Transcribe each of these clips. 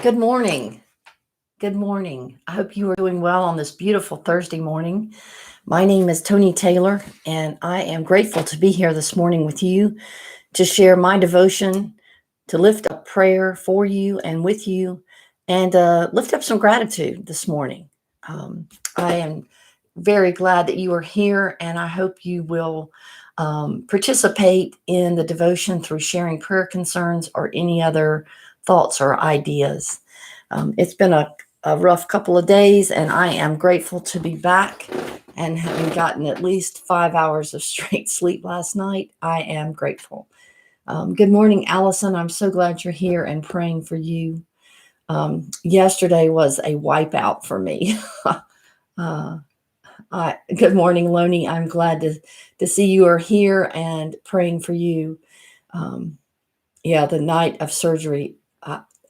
Good morning. Good morning. I hope you are doing well on this beautiful Thursday morning. My name is Tony Taylor, and I am grateful to be here this morning with you to share my devotion, to lift up prayer for you and with you, and lift up some gratitude this morning. I am very glad that you are here, and I hope you will participate in the devotion through sharing prayer concerns or any other thoughts or ideas. It's been a rough couple of days, and I am grateful to be back and having gotten at least 5 hours of straight sleep last night. I am grateful. Good morning, Allison. I'm so glad you're here and praying for you. Yesterday was a wipeout for me. Good morning, Loney. I'm glad to see you are here and praying for you. The night of surgery,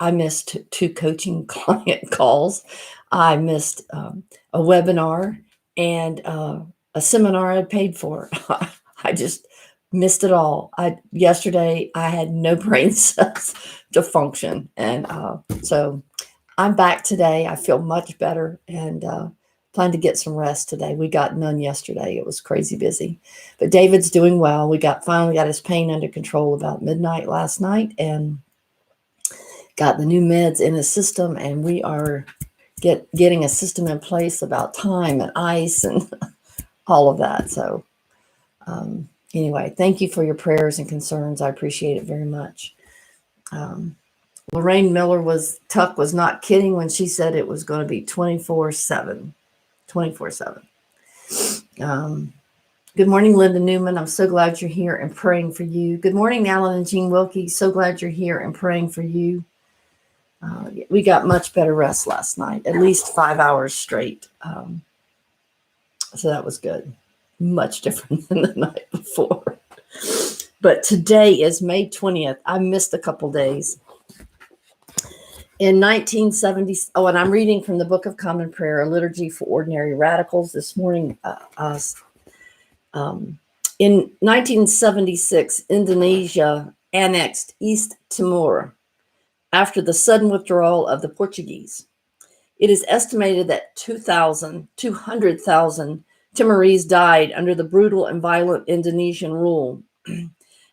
I missed two coaching client calls. I missed a webinar and a seminar I paid for. I just missed it all. Yesterday I had no brain cells to function, and so I'm back today. I feel much better and plan to get some rest today. We got none yesterday. It was crazy busy, but David's doing well. We finally got his pain under control about midnight last night, and got the new meds in his system, and we are getting a system in place about time and ice and all of that. So anyway, thank you for your prayers and concerns. I appreciate it very much. Lorraine Miller Tuck was not kidding when she said it was going to be 24/7. 24/7. Good morning, Linda Newman. I'm so glad you're here and praying for you. Good morning, Alan and Jean Wilkie. So glad you're here and praying for you. We got much better rest last night, at least 5 hours straight. So that was good. Much different than the night before. But today is May 20th. I missed a couple days. In 1970, and I'm reading from the Book of Common Prayer, a liturgy for ordinary radicals this morning. In 1976, Indonesia annexed East Timor after the sudden withdrawal of the Portuguese. It is estimated that 200,000 Timorese died under the brutal and violent Indonesian rule.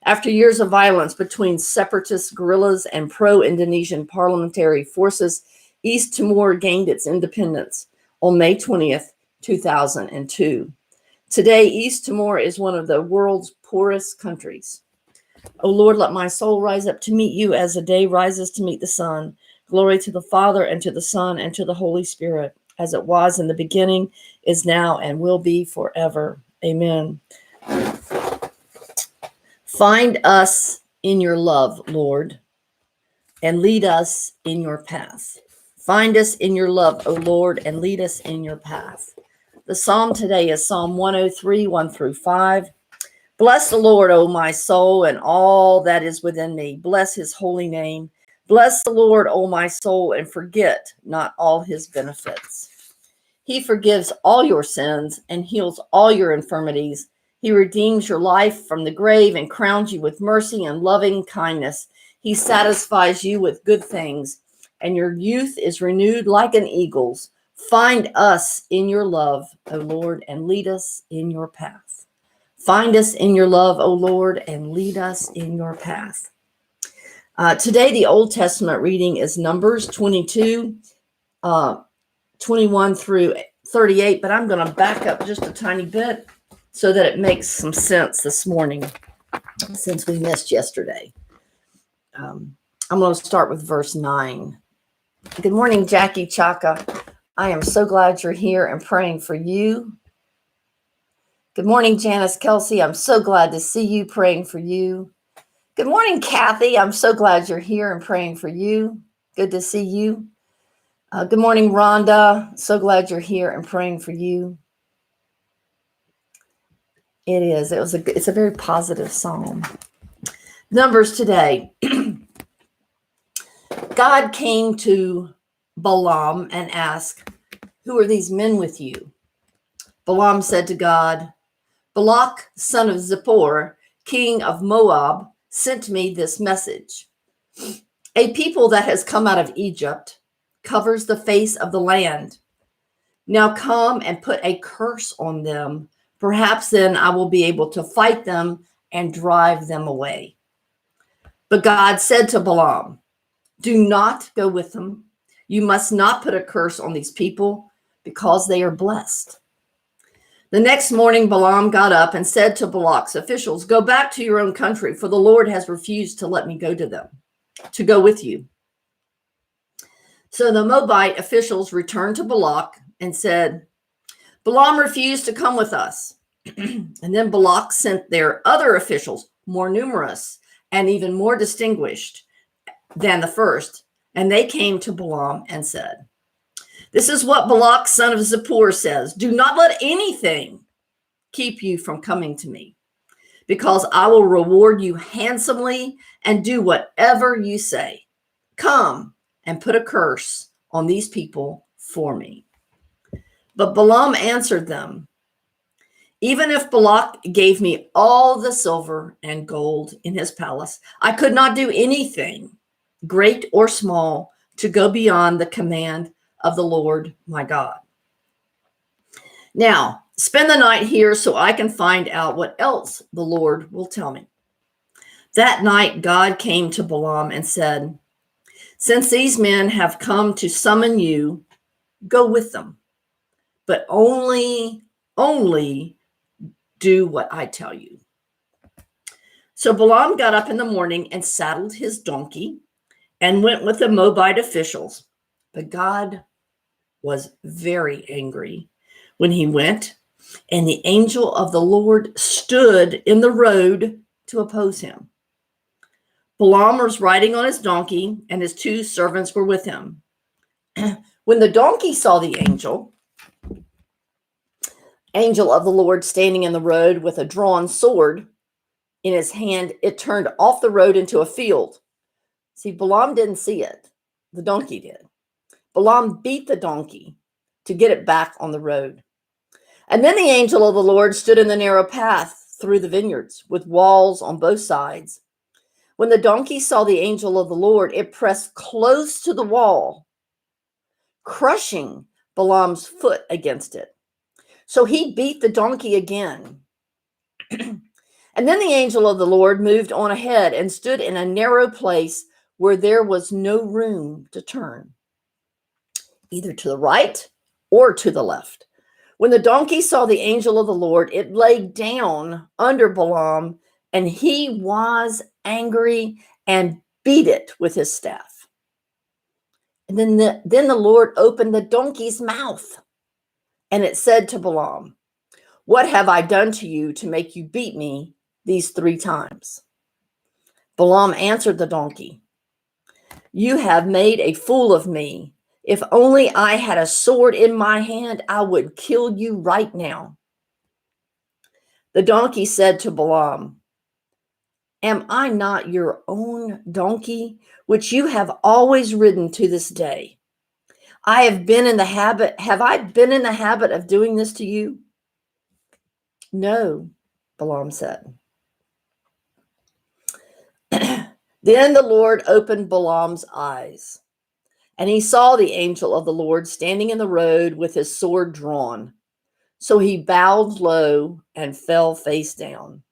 After years of violence between separatist guerrillas and pro-Indonesian parliamentary forces, East Timor gained its independence on May 20th, 2002. Today, East Timor is one of the world's poorest countries. O Lord, let my soul rise up to meet you as the day rises to meet the sun. Glory to the Father, and to the Son, and to the Holy Spirit, as it was in the beginning, is now, and will be forever. Amen. Find us in your love, Lord, and lead us in your path. Find us in your love, O Lord, and lead us in your path. The psalm today is Psalm 103, 1 through 5. Bless the Lord, O my soul, and all that is within me. Bless his holy name. Bless the Lord, O my soul, and forget not all his benefits. He forgives all your sins and heals all your infirmities. He redeems your life from the grave and crowns you with mercy and loving kindness. He satisfies you with good things, and your youth is renewed like an eagle's. Find us in your love, O Lord, and lead us in your path. Find us in your love, O Lord, and lead us in your path. Today, the Old Testament reading is Numbers 22, 21 through 38, but I'm going to back up just a tiny bit so that it makes some sense this morning since we missed yesterday. I'm going to start with verse 9. Good morning, Jackie Chaka. I am so glad you're here and praying for you. Good morning, Janice Kelsey. I'm so glad to see you, praying for you. Good morning, Kathy. I'm so glad you're here and praying for you. Good to see you. Good morning, Rhonda. So glad you're here and praying for you. It's a very positive psalm. Numbers today. God came to Balaam and asked, "Who are these men with you?" Balaam said to God, "Balak, son of Zippor, king of Moab, sent me this message. A people that has come out of Egypt covers the face of the land. Now come and put a curse on them. Perhaps then I will be able to fight them and drive them away." But God said to Balaam, "Do not go with them. You must not put a curse on these people because they are blessed." The next morning, Balaam got up and said to Balak's officials, "Go back to your own country, for the Lord has refused to let me go to go with you." So the Moabite officials returned to Balak and said, "Balaam refused to come with us." And then Balak sent their other officials, more numerous and even more distinguished than the first, and they came to Balaam and said, "This is what Balak, son of Zippor, says. Do not let anything keep you from coming to me, because I will reward you handsomely and do whatever you say. Come and put a curse on these people for me." But Balaam answered them, "Even if Balak gave me all the silver and gold in his palace, I could not do anything, great or small, to go beyond the command of the Lord my God. Now, spend the night here so I can find out what else the Lord will tell me." That night, God came to Balaam and said, "Since these men have come to summon you, go with them, but only do what I tell you." So Balaam got up in the morning and saddled his donkey and went with the Moabite officials. But God was very angry when he went, and the angel of the Lord stood in the road to oppose him. Balaam was riding on his donkey, and his two servants were with him. When the donkey saw the angel of the Lord standing in the road with a drawn sword in his hand, it turned off the road into a field. See, Balaam didn't see it. The donkey did. Balaam beat the donkey to get it back on the road. And then the angel of the Lord stood in the narrow path through the vineyards with walls on both sides. When the donkey saw the angel of the Lord, it pressed close to the wall, crushing Balaam's foot against it. So he beat the donkey again. And then the angel of the Lord moved on ahead and stood in a narrow place where there was no room to turn, either to the right or to the left. When the donkey saw the angel of the Lord, it lay down under Balaam, and he was angry and beat it with his staff. And then the Lord opened the donkey's mouth, and it said to Balaam, "What have I done to you to make you beat me these 3 times?" Balaam answered the donkey, "You have made a fool of me. If only I had a sword in my hand, I would kill you right now." The donkey said to Balaam, "Am I not your own donkey, which you have always ridden to this day? Have I been in the habit of doing this to you?" "No," Balaam said. Then the Lord opened Balaam's eyes, and he saw the angel of the Lord standing in the road with his sword drawn. So he bowed low and fell face down.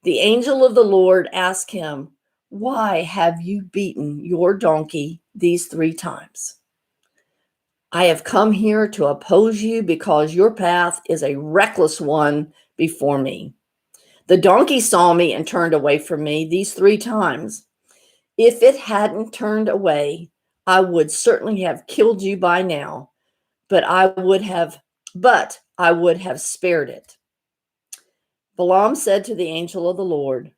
The angel of the Lord asked him, "Why have you beaten your donkey these 3 times?" "I have come here to oppose you because your path is a reckless one before me. The donkey saw me and turned away from me these 3 times. If it hadn't turned away, I would certainly have killed you by now, but I would have spared it." Balaam said to the angel of the Lord,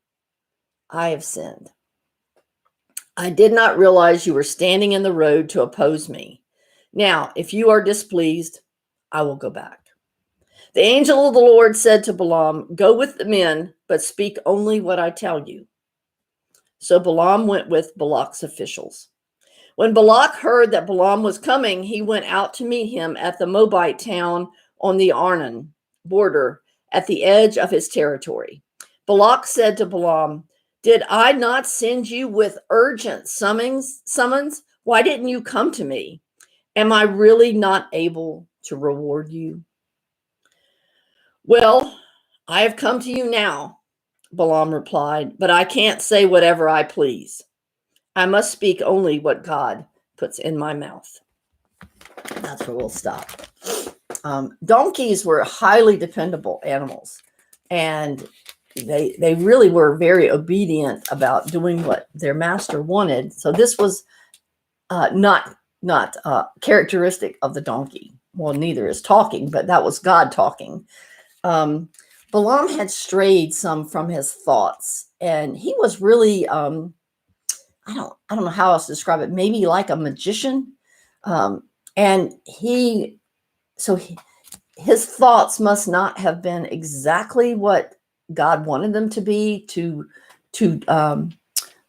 "I have sinned. I did not realize you were standing in the road to oppose me. Now, if you are displeased, I will go back." The angel of the Lord said to Balaam, "Go with the men, but speak only what I tell you." So Balaam went with Balak's officials. When Balak heard that Balaam was coming, he went out to meet him at the Moabite town on the Arnon border at the edge of his territory. Balak said to Balaam, Did I not send you with urgent summons? Why didn't you come to me? Am I really not able to reward you? Well, I have come to you now, Balaam replied, but I can't say whatever I please. I must speak only what God puts in my mouth. That's where we'll stop. Donkeys were highly dependable animals, and they really were very obedient about doing what their master wanted. So this was not characteristic of the donkey. Well, neither is talking, but that was God talking. Balaam had strayed some from his thoughts, and he was really I don't know how else to describe it. Maybe like a magician, and his thoughts must not have been exactly what God wanted them to be to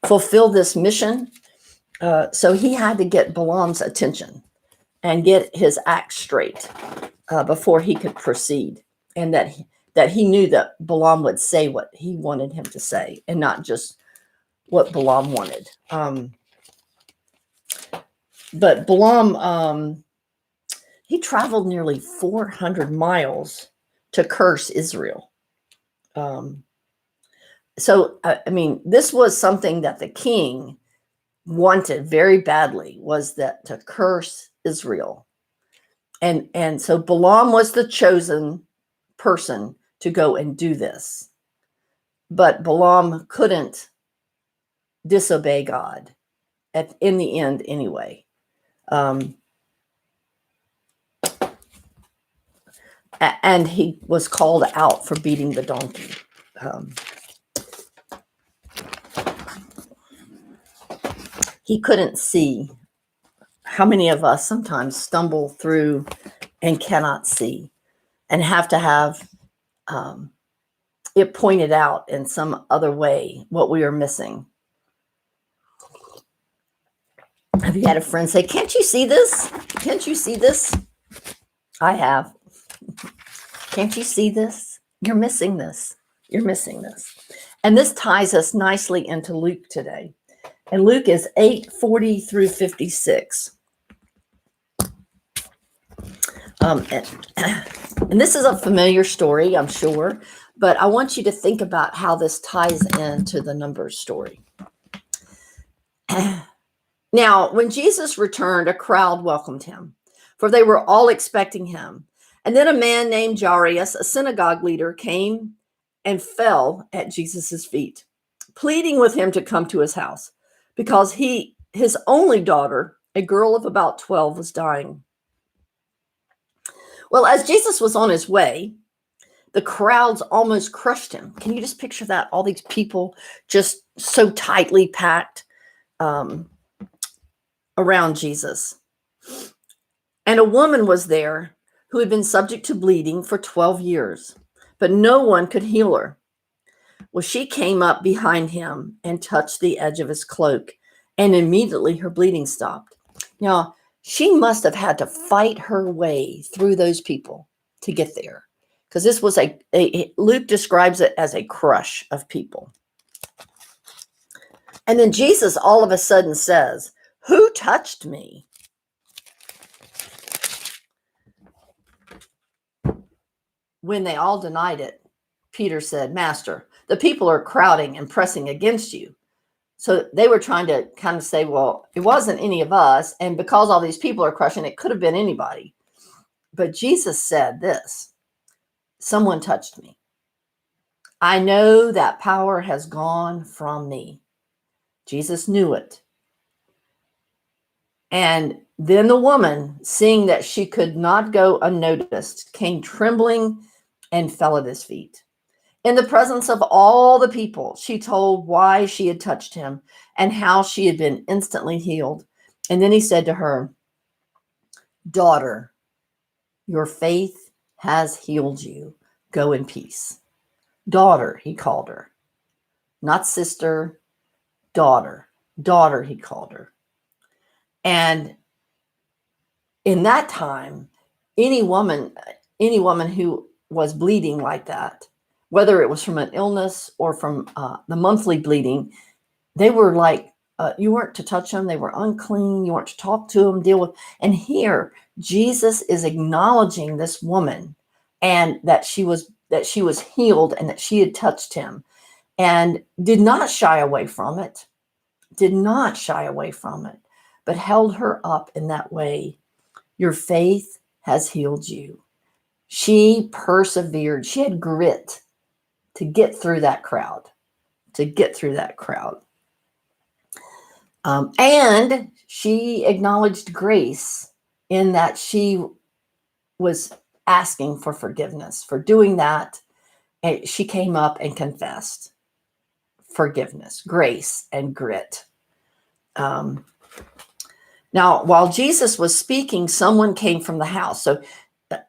fulfill this mission. So he had to get Balaam's attention and get his act straight before he could proceed, and that he knew that Balaam would say what he wanted him to say and not just what Balaam wanted. But Balaam, he traveled nearly 400 miles to curse Israel. So, I mean, this was something that the king wanted very badly, was that to curse Israel. And so Balaam was the chosen person to go and do this. But Balaam couldn't disobey God in the end anyway. And he was called out for beating the donkey. He couldn't see. How many of us sometimes stumble through and cannot see and have to have it pointed out in some other way what we are missing? Have you had a friend say, "Can't you see this? Can't you see this?" I have. Can't you see this? You're missing this. You're missing this. And this ties us nicely into Luke today. And Luke is 8:40 through 56. And this is a familiar story, I'm sure, but I want you to think about how this ties into the Numbers story. Now, when Jesus returned, a crowd welcomed him, for they were all expecting him. And then a man named Jairus, a synagogue leader, came and fell at Jesus' feet, pleading with him to come to his house, because his only daughter, a girl of about 12, was dying. Well, as Jesus was on his way, the crowds almost crushed him. Can you just picture that? All these people just so tightly packed around Jesus. And a woman was there who had been subject to bleeding for 12 years, but no one could heal her. Well, she came up behind him and touched the edge of his cloak, and immediately her bleeding stopped. Now, she must have had to fight her way through those people to get there, because this was Luke describes it as a crush of people. And then Jesus all of a sudden says, "Who touched me?" When they all denied it, Peter said, "Master, the people are crowding and pressing against you." So they were trying to kind of say, well, it wasn't any of us. And because all these people are crushing, it could have been anybody. But Jesus said this, "Someone touched me. I know that power has gone from me." Jesus knew it. And then the woman, seeing that she could not go unnoticed, came trembling and fell at his feet. In the presence of all the people, she told why she had touched him and how she had been instantly healed. And then he said to her, "Daughter, your faith has healed you. Go in peace." Daughter, he called her. Not sister, daughter. Daughter, he called her. And in that time, any woman who was bleeding like that whether it was from an illness or from the monthly bleeding, they were like, you weren't to touch them. They were unclean. You weren't to talk to them, deal with. And here, Jesus is acknowledging this woman and that she was healed and that she had touched him, and did not shy away from it, but held her up in that way. Your faith has healed you. She persevered. She had grit to get through that crowd, and she acknowledged grace in that she was asking for forgiveness for doing that. And she came up and confessed forgiveness, grace, and grit. Now, while Jesus was speaking, someone came from the house. So,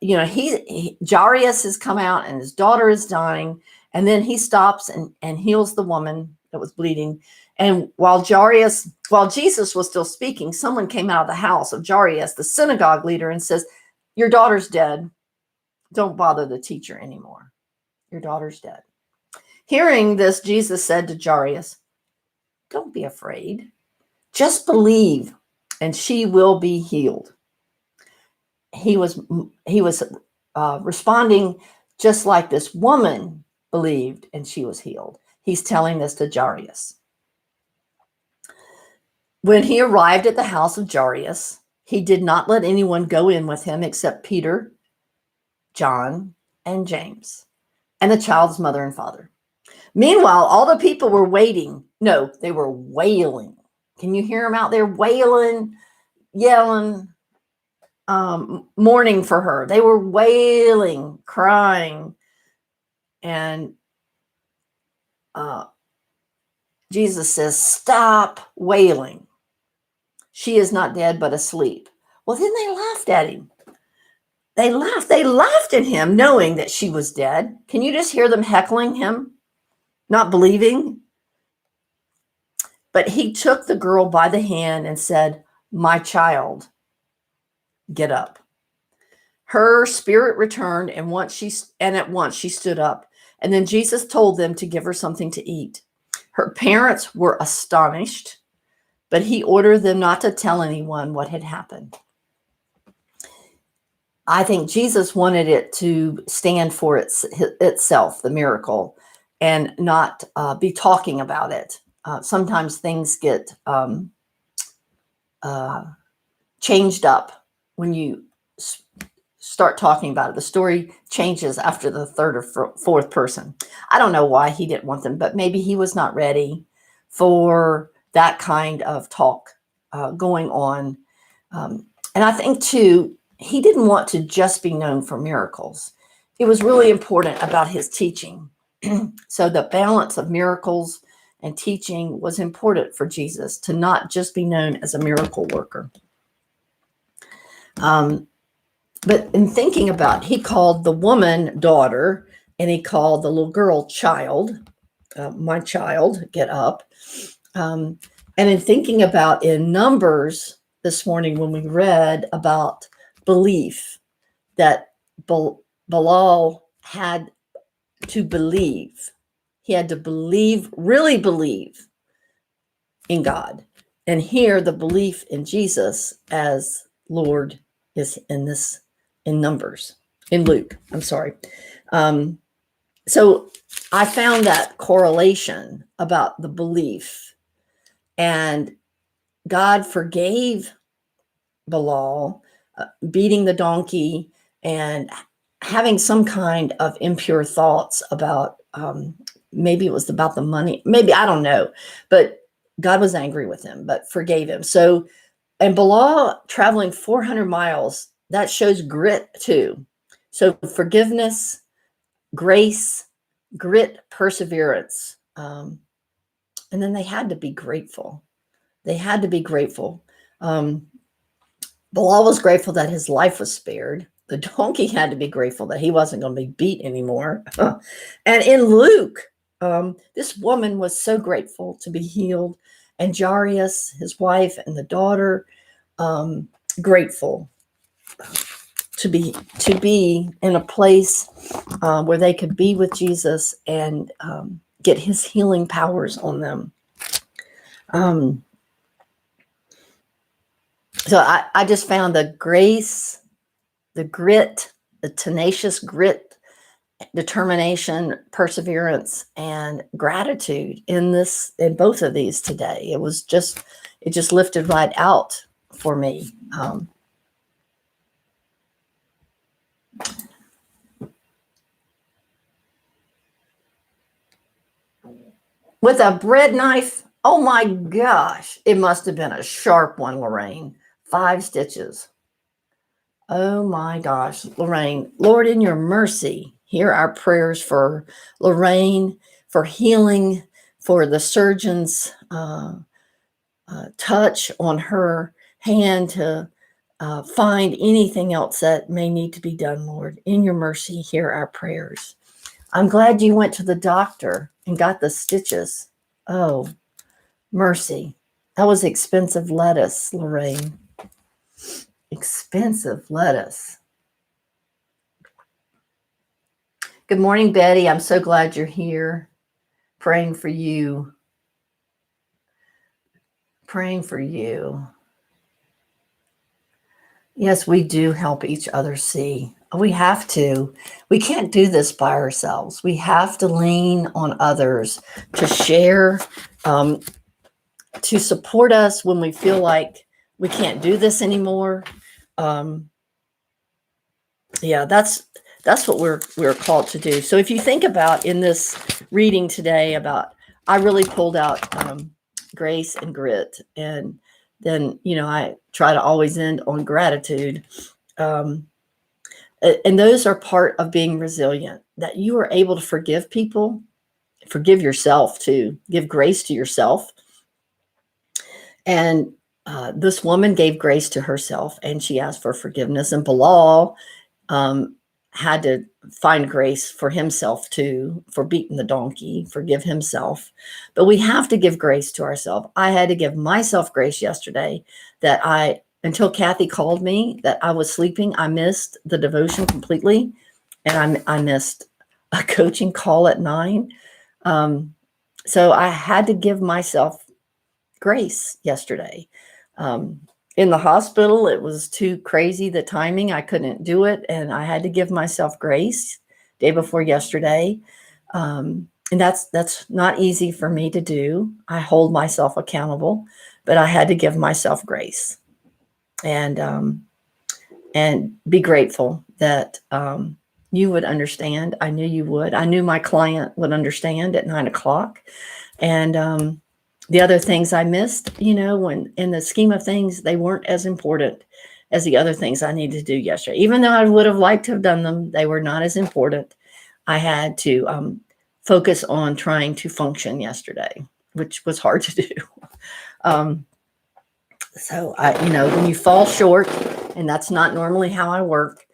Jairus has come out and his daughter is dying. And then he stops and heals the woman that was bleeding. And while Jesus was still speaking, someone came out of the house of Jairus, the synagogue leader, and says, your daughter's dead. Don't bother the teacher anymore. Your daughter's dead. Hearing this, Jesus said to Jairus, don't be afraid. Just believe, and she will be healed. He was responding just like this woman believed, and she was healed. He's telling this to Jairus. When he arrived at the house of Jairus, he did not let anyone go in with him except Peter, John, and James, and the child's mother and father. Meanwhile, all the people were waiting. No, they were wailing. Can you hear them out there wailing, yelling, mourning for her? They were wailing, crying. And Jesus says, stop wailing. She is not dead, but asleep. Well, then they laughed at him. They laughed at him, knowing that she was dead. Can you just hear them heckling him, not believing? But he took the girl by the hand and said, my child, get up. Her spirit returned, and at once she stood up. And then Jesus told them to give her something to eat. Her parents were astonished, but he ordered them not to tell anyone what had happened. I think Jesus wanted it to stand for itself, the miracle, and not be talking about it. Sometimes things get changed up when you start talking about it. The story changes after the third or fourth person. I don't know why he didn't want them, but maybe he was not ready for that kind of talk going on. And I think, too, he didn't want to just be known for miracles. It was really important about his teaching. So the balance of miracles and teaching was important for Jesus, to not just be known as a miracle worker. But in thinking about, he called the woman daughter, and he called the little girl child. My child, get up. And in thinking about in Numbers this morning, when we read about belief, that Bilal had to believe. He had to believe, really believe in God. And here the belief in Jesus as Lord is in Numbers, in Luke. I'm sorry. So I found that correlation about the belief, and God forgave Bilal beating the donkey and having some kind of impure thoughts about, maybe it was about the money, maybe, I don't know, but God was angry with him, but forgave him. So, and Bilal traveling 400 miles, that shows grit too. So forgiveness, grace, grit, perseverance. And then they had to be grateful. Bilal was grateful that his life was spared. The donkey had to be grateful that he wasn't going to be beat anymore. And in Luke, this woman was so grateful to be healed. And Jairus, his wife, and the daughter, grateful. be in a place where they could be with Jesus and get his healing powers on them. So I just found the grace, the grit, the tenacious grit, determination, perseverance, and gratitude in both of these today. It just lifted right out for me. With a bread knife, oh my gosh, it must have been a sharp one, Lorraine. 5 stitches. Oh my gosh, Lorraine, Lord, in your mercy, hear our prayers for Lorraine, for healing, for the surgeon's touch on her hand to find anything else that may need to be done, Lord. In your mercy, hear our prayers. I'm glad you went to the doctor and got the stitches. Oh, mercy. That was expensive lettuce, Lorraine. Expensive lettuce. Good morning, Betty. I'm so glad you're here. Praying for you. Praying for you. Yes, we do help each other see. We have to. We can't do this by ourselves. We have to lean on others to share, to support us when we feel like we can't do this anymore. Yeah, that's what we're called to do. So if you think about in this reading today about, I really pulled out grace and grit, and then I try to always end on gratitude, and those are part of being resilient. That you are able to forgive people, forgive yourself too, give grace to yourself, and this woman gave grace to herself, and she asked for forgiveness, and Bilal had to find grace for himself too, for beating the donkey, forgive himself. But we have to give grace to ourselves. I had to give myself grace yesterday that until Kathy called me, that I was sleeping. I missed the devotion completely, and I missed a coaching call at 9. So I had to give myself grace yesterday. In the hospital, it was too crazy, the timing. I couldn't do it, and I had to give myself grace day before yesterday. And that's not easy for me to do. I hold myself accountable, but I had to give myself grace and be grateful that you would understand. I knew you would. I knew my client would understand at 9 o'clock. And the other things I missed, when in the scheme of things, they weren't as important as the other things I needed to do yesterday. Even though I would have liked to have done them, they were not as important. I had to focus on trying to function yesterday, which was hard to do. So when you fall short, and that's not normally how I work,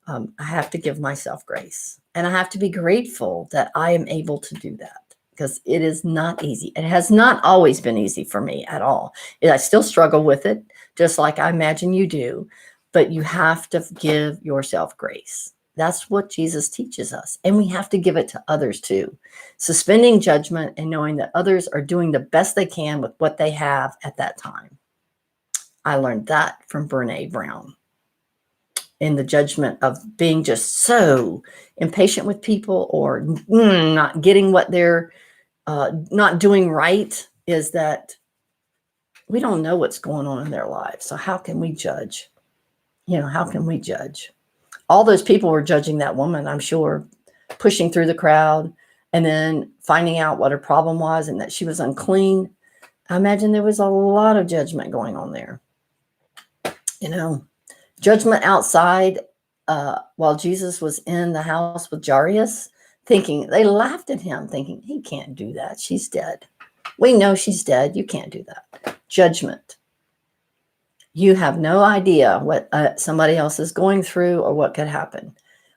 I have to give myself grace, and I have to be grateful that I am able to do that. Because it is not easy. It has not always been easy for me at all. I still struggle with it, just like I imagine you do. But you have to give yourself grace. That's what Jesus teaches us. And we have to give it to others too. Suspending judgment and knowing that others are doing the best they can with what they have at that time. I learned that from Brene Brown. In the judgment of being just so impatient with people or not getting what they're not doing right, is that we don't know what's going on in their lives. So how can we judge? How can we judge? All those people were judging that woman, I'm sure, pushing through the crowd and then finding out what her problem was and that she was unclean. I imagine there was a lot of judgment going on there. Judgment outside while Jesus was in the house with Jairus. They laughed at him, thinking, he can't do that. She's dead. We know she's dead. You can't do that. Judgment. You have no idea what somebody else is going through or what could happen.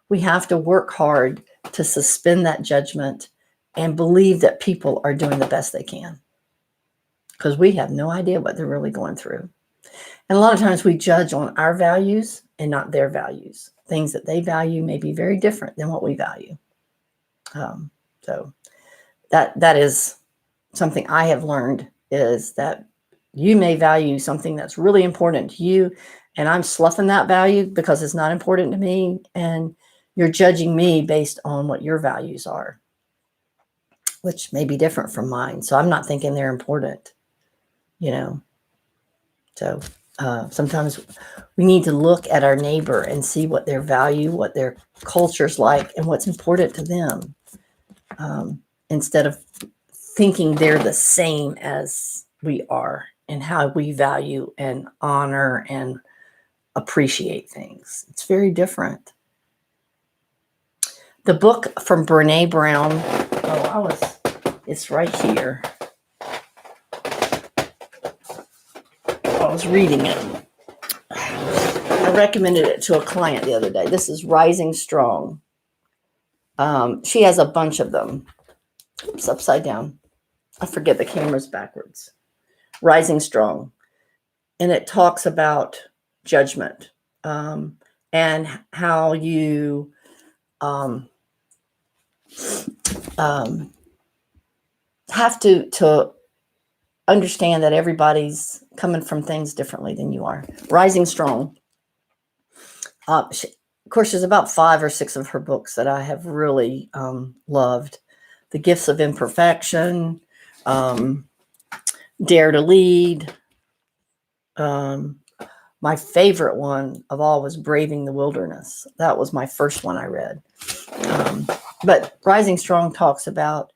We have to work hard to suspend that judgment and believe that people are doing the best they can, because we have no idea what they're really going through. And a lot of times we judge on our values and not their values. Things that they value may be very different than what we value. So that is something I have learned, is that you may value something that's really important to you, and I'm sloughing that value because it's not important to me, and you're judging me based on what your values are, which may be different from mine. So I'm not thinking they're important, you know. So sometimes we need to look at our neighbor and see what their value, what their culture's like, and what's important to them, instead of thinking they're the same as we are and how we value and honor and appreciate things. It's very different. The book from Brene Brown, it's right here. I was reading it. I recommended it to a client the other day. This is Rising Strong. She has a bunch of them. Oops, upside down. I forget, the camera's backwards. Rising Strong. And it talks about judgment, and how you have to understand that everybody's coming from things differently than you are. Rising Strong. Of course, there's about 5 or 6 of her books that I have really loved. The Gifts of Imperfection, Dare to Lead. My favorite one of all was Braving the Wilderness. That was my first one I read. But Rising Strong talks about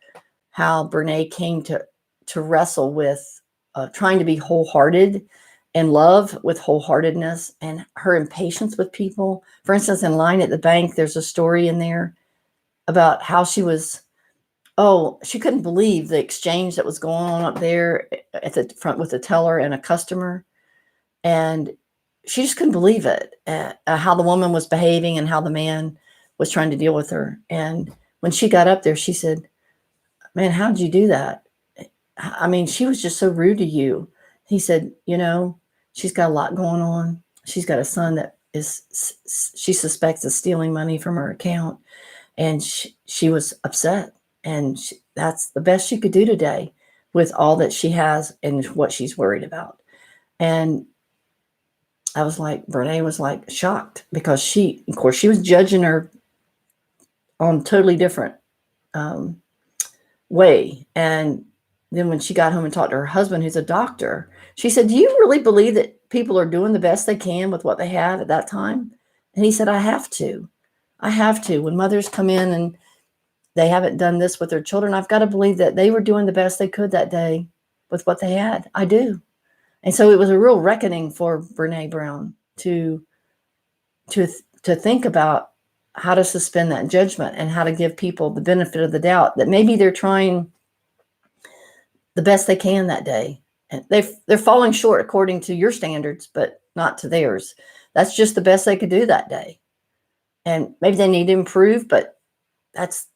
how Brene came to wrestle with trying to be wholehearted and love with wholeheartedness, and her impatience with people. For instance, in line at the bank, there's a story in there about how she couldn't believe the exchange that was going on up there at the front with the teller and a customer. And she just couldn't believe it, how the woman was behaving and how the man was trying to deal with her. And when she got up there, she said, "Man, how'd you do that? I mean, she was just so rude to you." He said, "She's got a lot going on. She's got a son that she suspects is stealing money from her account. And she was upset. And that's the best she could do today with all that she has and what she's worried about." And Brene was like shocked, because she was judging her on totally different way. And then when she got home and talked to her husband, who's a doctor, she said, "Do you really believe that people are doing the best they can with what they have at that time?" And he said, I have to. When mothers come in and they haven't done this with their children, I've got to believe that they were doing the best they could that day with what they had. I do. And so it was a real reckoning for Brene Brown to think about how to suspend that judgment and how to give people the benefit of the doubt that maybe they're trying the best they can that day. And they're falling short according to your standards, but not to theirs. That's just the best they could do that day. And maybe they need to improve, but that's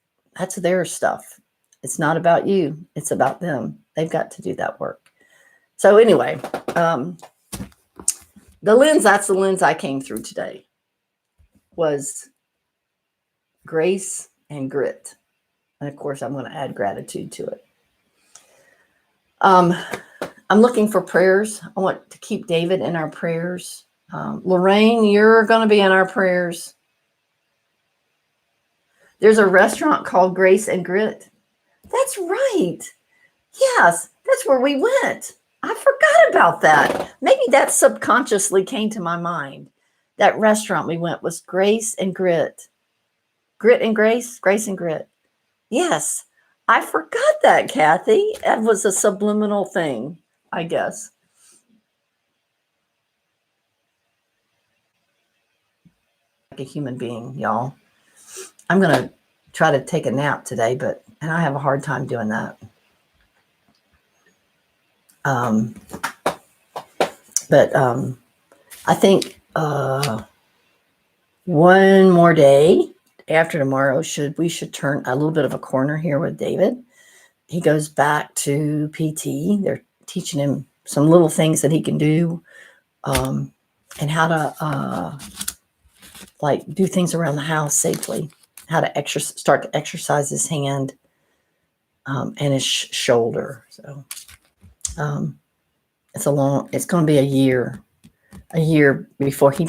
their stuff. It's not about you. It's about them. They've got to do that work. So anyway, that's the lens I came through today, was grace and grit. And of course, I'm going to add gratitude to it. I'm looking for prayers. I want to keep David in our prayers. Lorraine, you're going to be in our prayers. There's a restaurant called Grace and Grit. That's right. Yes, that's where we went. I forgot about that. Maybe that subconsciously came to my mind. That restaurant we went was Grace and Grit. Grit and Grace? Grace and Grit. Yes, I forgot that, Kathy. That was a subliminal thing, I guess. Like a human being, y'all. I'm going to try to take a nap today, and I have a hard time doing that. I think one more day after tomorrow, we should turn a little bit of a corner here with David. He goes back to PT. They're teaching him some little things that he can do, and how to like do things around the house safely, how to start to exercise his hand and his shoulder. So it's going to be a year before he does